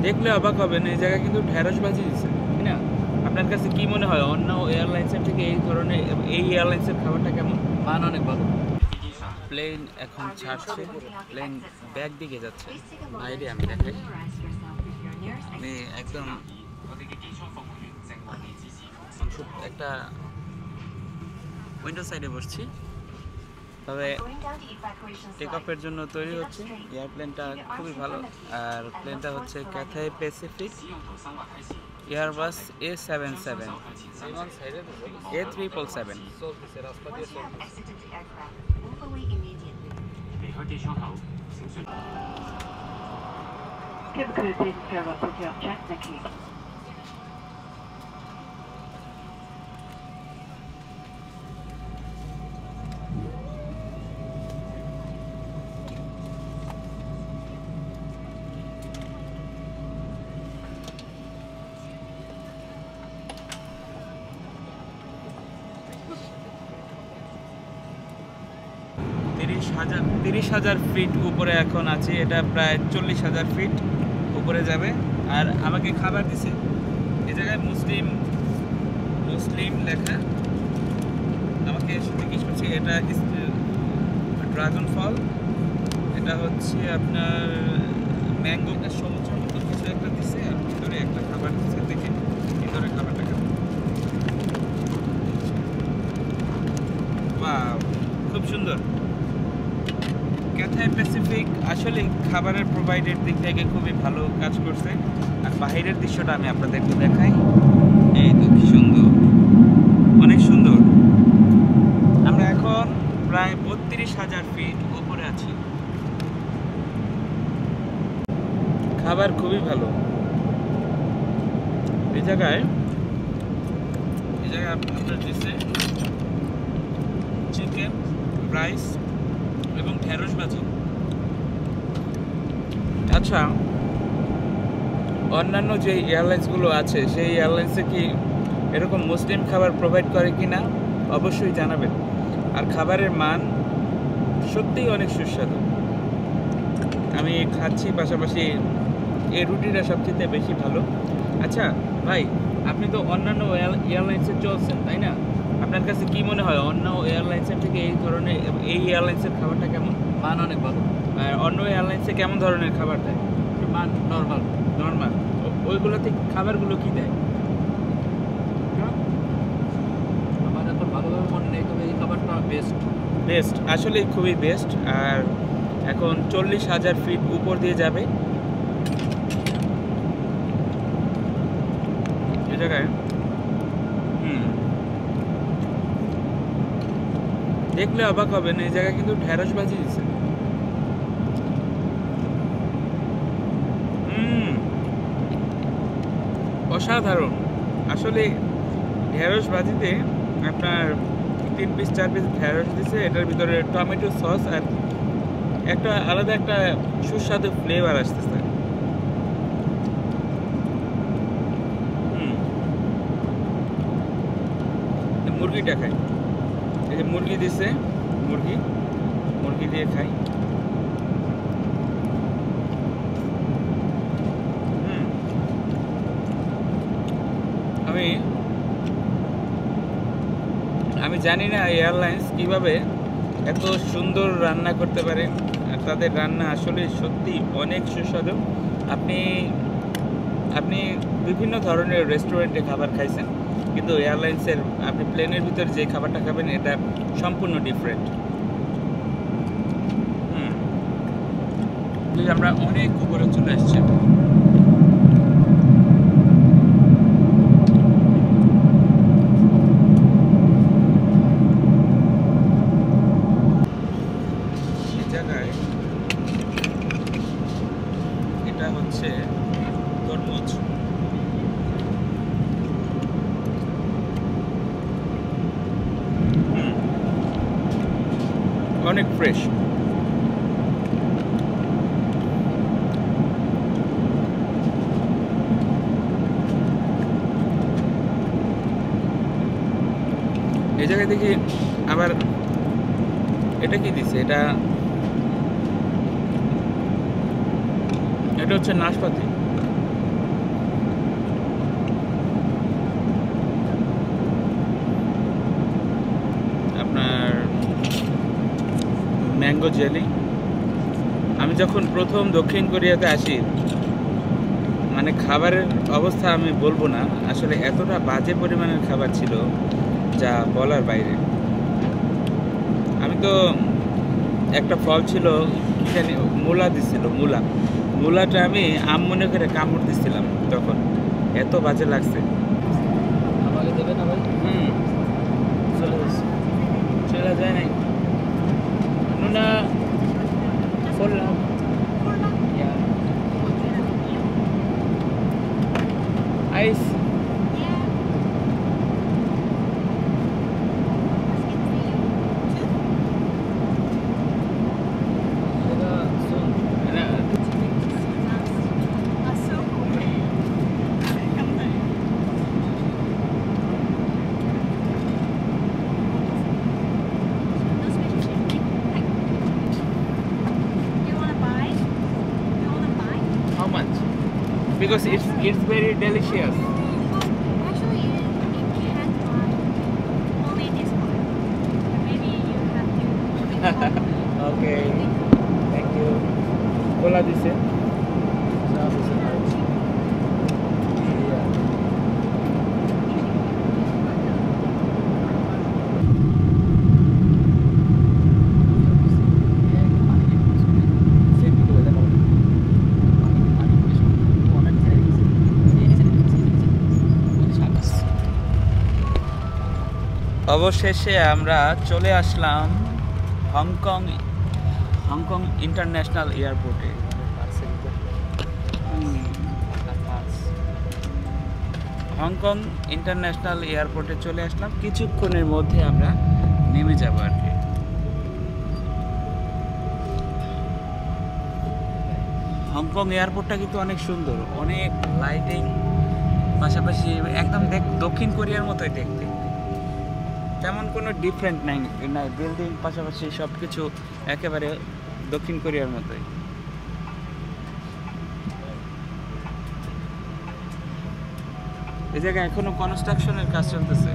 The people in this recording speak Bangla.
দেখলে অবাক হবেন, এই জায়গায় কিন্তু ঢেঁড়স ভাজি দিচ্ছে, তাই না? আপনার কাছে কি মনে হয় অন্য এয়ারলাইন্সের থেকে এই ধরনের এই এয়ারলাইন্সের খাবারটা কেমন? মান অনেক ভালো। প্লেন এখন ছাড়ছে, প্লেন ব্যাক দিকে যাচ্ছে। বাইরে আমি দেখাই, আমি একদম একটা উইন্ডো সাইডে বসছি, তবে টেক অফের জন্য তৈরি হচ্ছে। এয়ারপ্লেনটা খুবই ভালো, আর প্লেনটা হচ্ছে Cathay Pacific Airbus A77 A777। তিরিশ হাজার ফিট উপরে এখন আছি, এটা প্রায় 40,000 ফিট উপরে যাবে। আর আমাকে খাবার দিছে, এ জায়গায় মুসলিম মুসলিম লেখা, আমাকে জিজ্ঞেস করছে এটা ড্রাগন ফল, এটা হচ্ছে আপনার ম্যাঙ্গো, একটা সমুদ্রের মতো কিছু একটা দিছে, আর ভিতরে একটা খাবার দিচ্ছে। দেখে ভিতরে খাবারটা কেমন, বাহ, খুব সুন্দর। ক্যাথে প্যাসিফিক আসলে খাবারের প্রোভাইডের দিক থেকে খুবই ভালো কাজ করছে। আর বাইরের দৃশ্যটা আমি আপনাদেরকে দেখাই, এই তো কি সুন্দর, অনেক সুন্দর। আমরা এখন প্রায় 32,000 ফিট উপরে আছি। খাবার খুবই ভালো এই জায়গায় আপনার দিচ্ছে চিকেন, রাইস এবং ঢেঁড়স ভাজি। আচ্ছা, অন্যান্য যে এয়ারলাইন্সগুলো আছে সেই এয়ারলাইন্সে কি এরকম মুসলিম খাবার প্রোভাইড করে কি না অবশ্যই জানাবেন। আর খাবারের মান সত্যিই অনেক সুস্বাদু। আমি খাচ্ছি, পাশাপাশি এই রুটিটা সবচেয়ে বেশি ভালো। আচ্ছা ভাই, আপনি তো অন্যান্য এয়ারলাইন্সে চলছেন, তাই না? আপনার কাছে কি মনে হয় অন্য এয়ারলাইন্সের থেকে এই ধরনের এই এয়ারলাইন্সের খাবারটা কেমন? মান অনেক ভালো। আর অন্য এয়ারলাইন্সে কেমন ধরনের খাবার দেয়? মান নর্মাল। ওইগুলোতে খাবারগুলো কি দেয়? আমার এখন ভালোভাবে মনে নেই, তবে এই খাবারটা বেস্ট, আসলে খুবই বেস্ট। আর এখন 40,000 ফিট উপর দিয়ে যাবে এই জায়গায়। দেখলে অবাক হবেন, এই জায়গায় কিন্তু ঢেঁড়স ভাজি দিচ্ছে। অসাধারণ। আসলে ঢেঁড়স ভাজিতে আপনার 3 পিস 4 পিস ঢেঁড়স দিচ্ছে, এটার ভিতরে টমেটো সস আর একটা আলাদা একটা সুস্বাদু ফ্লেভার আসতেছে। মুরগিটা খাই, এই যে মুরগি দিছে, মুরগি দিয়ে খাই। আমি জানি না এয়ারলাইন্স কিভাবে এত সুন্দর রান্না করতে পারে, আর তাদের রান্না আসলে সত্যি অনেক সুস্বাদু। আপনি বিভিন্ন ধরনের রেস্টুরেন্টে খাবার খাইছেন, কিন্তু এয়ারলাইন্সের আপনি প্লেনের ভিতর যে খাবারটা খাবেন এটা সম্পূর্ণ ডিফারেন্ট। আমরা অনেক উপরে চলে আসছি। এটা হচ্ছে তরমুজ, অনেক ফ্রেশ। এই জায়গায় দেখি আবার এটা কি দিছে, এটা এটা হচ্ছে নাশপাতি। আপনার ম্যাঙ্গো জেলি। আমি যখন প্রথম দক্ষিণ কোরিয়াতে আসি, মানে খাবারের অবস্থা আমি বলবো না, আসলে এতটা বাজে পরিমাণের খাবার ছিল যা বলার বাইরে। আমি তো একটা ফল ছিল কি জানি, মূলা দিছিল, মূলাটা আমি আম মনে করে কামড় দিছিলাম তখন, এত বাজে লাগছে। আমাকে দেবে না ভাই? চলে যাচ্ছে, চলে যায় নাই নুনা করলাম। আইস how much? Because it's very delicious. Actually, you can't buy only this one. Maybe you have to. Okay, thank you. কোলা দিছে। অবশেষে আমরা চলে আসলাম হংকং ইন্টারন্যাশনাল এয়ারপোর্টে। হংকং ইন্টারন্যাশনাল এয়ারপোর্টে চলে আসলাম, কিছুক্ষণের মধ্যে আমরা নেমে যাব আর কি। হংকং এয়ারপোর্টটা কিন্তু অনেক সুন্দর, অনেক লাইটিং, পাশাপাশি একদম দক্ষিণ কোরিয়ার মতোই দেখতে। তেমন কোনো ডিফারেন্ট নাই, বিল্ডিং পাশাপাশি সব কিছু একেবারে দক্ষিণ কোরিয়ার মতোই। এই জায়গায় এখনো কনস্ট্রাকশনের কাজ চলতেছে।